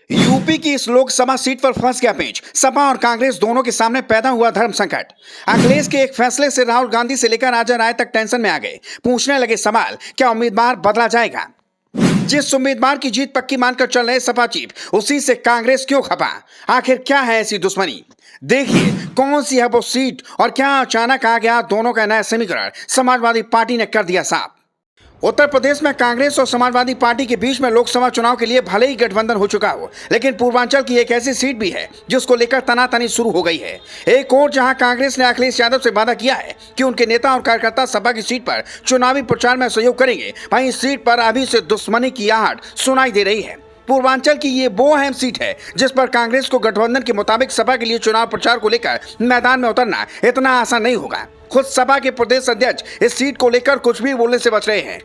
UP की इस Lok Sabha seat पर फंस गया पेंच। सपा और कांग्रेस दोनों के सामने पैदा हुआ धर्म संकट। अखिलेश के एक फैसले से राहुल गांधी से लेकर अजय राय तक टेंशन में आ गए। पूछने लगे सवाल, क्या उम्मीदवार बदला जाएगा? जिस उम्मीदवार की जीत पक्की मानकर चल रहे सपा चीफ, उसी से कांग्रेस क्यों खपा? आखिर क्या है ऐसी दुश्मनी? देखिए कौन सी है वो सीट और क्या अचानक आ गया दोनों का नया समीकरण। समाजवादी पार्टी ने कर दिया साफ। उत्तर प्रदेश में कांग्रेस और समाजवादी पार्टी के बीच में लोकसभा चुनाव के लिए भले ही गठबंधन हो चुका हो, लेकिन पूर्वांचल की एक ऐसी सीट भी है जिसको लेकर तनातनी शुरू हो गई है। एक और जहां कांग्रेस ने अखिलेश यादव से वादा किया है कि उनके नेता और कार्यकर्ता सपा की सीट पर चुनावी प्रचार में सहयोग करेंगे, वहीं इस सीट पर अभी से दुश्मनी की आहट सुनाई दे रही है। पूर्वांचल की ये वो अहम सीट है जिस पर कांग्रेस को गठबंधन के मुताबिक सपा के लिए चुनाव प्रचार को लेकर मैदान में उतरना इतना आसान नहीं होगा। खुद सपा के प्रदेश अध्यक्ष इस सीट को लेकर कुछ भी बोलने से बच रहे हैं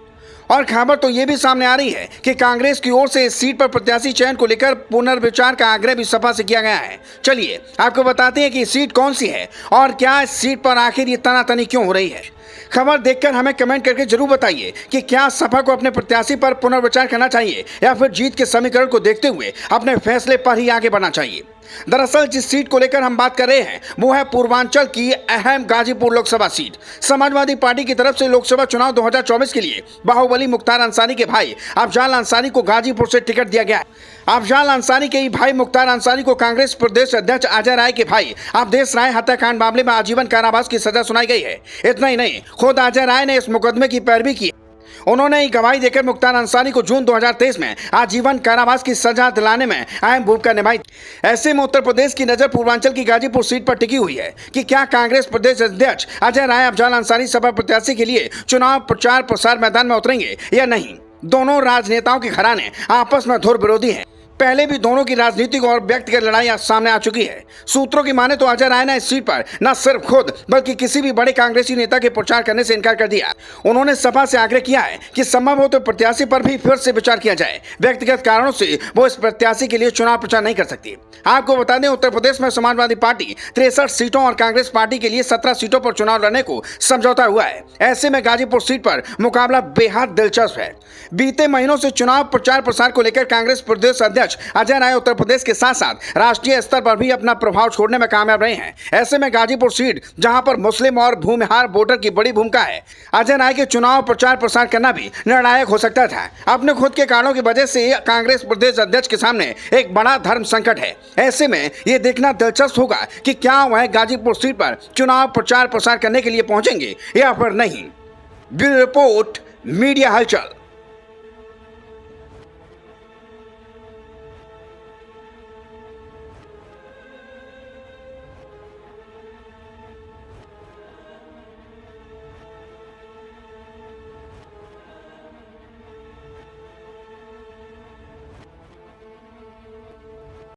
और खबर तो ये भी सामने आ रही है कि कांग्रेस की ओर से इस सीट पर प्रत्याशी चयन को लेकर पुनर्विचार का आग्रह भी सपा से किया गया है। चलिए आपको बताते हैं कि सीट कौन सी है और क्या इस सीट पर आखिर ये तनातनी क्यों हो रही है। खबर देखकर हमें कमेंट करके जरूर बताइए कि क्या सपा को अपने प्रत्याशी पर पुनर्विचार करना चाहिए या फिर जीत के समीकरण को देखते हुए अपने फैसले पर ही आगे बढ़ना चाहिए। दरअसल जिस सीट को लेकर हम बात कर रहे हैं वो है पूर्वांचल की अहम गाजीपुर लोकसभा सीट। समाजवादी पार्टी की तरफ से लोकसभा चुनाव 2024 के लिए बाहुबली मुख्तार अंसारी के भाई अफजाल अंसारी को गाजीपुर से टिकट दिया गया है। अफजाल अंसारी के ही भाई मुख्तार अंसारी को कांग्रेस प्रदेश अध्यक्ष अजय राय के भाई अवधेश राय हत्याकांड मामले में आजीवन कारावास की सजा सुनाई गई है। इतना ही नहीं, खुद अजय राय ने इस मुकदमे की पैरवी की। उन्होंने ही गवाही देकर मुख्तार अंसारी को जून 2023 में आजीवन कारावास की सजा दिलाने में अहम भूमिका निभाई। ऐसे में उत्तर प्रदेश की नजर पूर्वांचल की गाजीपुर सीट पर टिकी हुई है कि क्या कांग्रेस प्रदेश अध्यक्ष अजय राय अफजाल अंसारी सपा प्रत्याशी के लिए चुनाव प्रचार प्रसार मैदान में उतरेंगे या नहीं। दोनों राजनेताओं के घराने आपस में धुर विरोधी हैं। पहले भी दोनों की राजनीतिक और व्यक्तिगत लड़ाई सामने आ चुकी है। सूत्रों की माने तो अजय राय ने इस सीट पर न सिर्फ खुद बल्कि किसी भी बड़े कांग्रेसी नेता के प्रचार करने से इनकार कर दिया। उन्होंने सपा से आग्रह किया है कि संभव हो तो प्रत्याशी पर भी फिर से विचार किया जाए। व्यक्तिगत कारणों से वो इस प्रत्याशी के लिए चुनाव प्रचार नहीं कर सकती। आपको बता दें, उत्तर प्रदेश में समाजवादी पार्टी 63 सीटों और कांग्रेस पार्टी के लिए 17 सीटों पर चुनाव लड़ने को समझौता हुआ है। ऐसे में गाजीपुर सीट पर मुकाबला बेहद दिलचस्प है। बीते महीनों से चुनाव प्रचार प्रसार को लेकर कांग्रेस प्रदेश अध्यक्ष अजय राय उत्तर प्रदेश के साथ साथ राष्ट्रीय स्तर पर भी अपना प्रभाव छोड़ने में कामयाब रहे हैं। ऐसे में गाजीपुर सीट, जहां पर मुस्लिम और भूमिहार वोटर की बड़ी भूमिका है, अजय राय के चुनाव प्रचार प्रसार करना भी निर्णायक हो सकता था। अपने खुद के कारणों की वजह से कांग्रेस प्रदेश अध्यक्ष के सामने एक बड़ा धर्म संकट है। ऐसे में यह देखना दिलचस्प होगा कि क्या वह गाजीपुर सीट पर चुनाव प्रचार प्रसार करने के लिए पहुंचेंगे या फिर नहीं। ब्यूरो रिपोर्ट, मीडिया हलचल।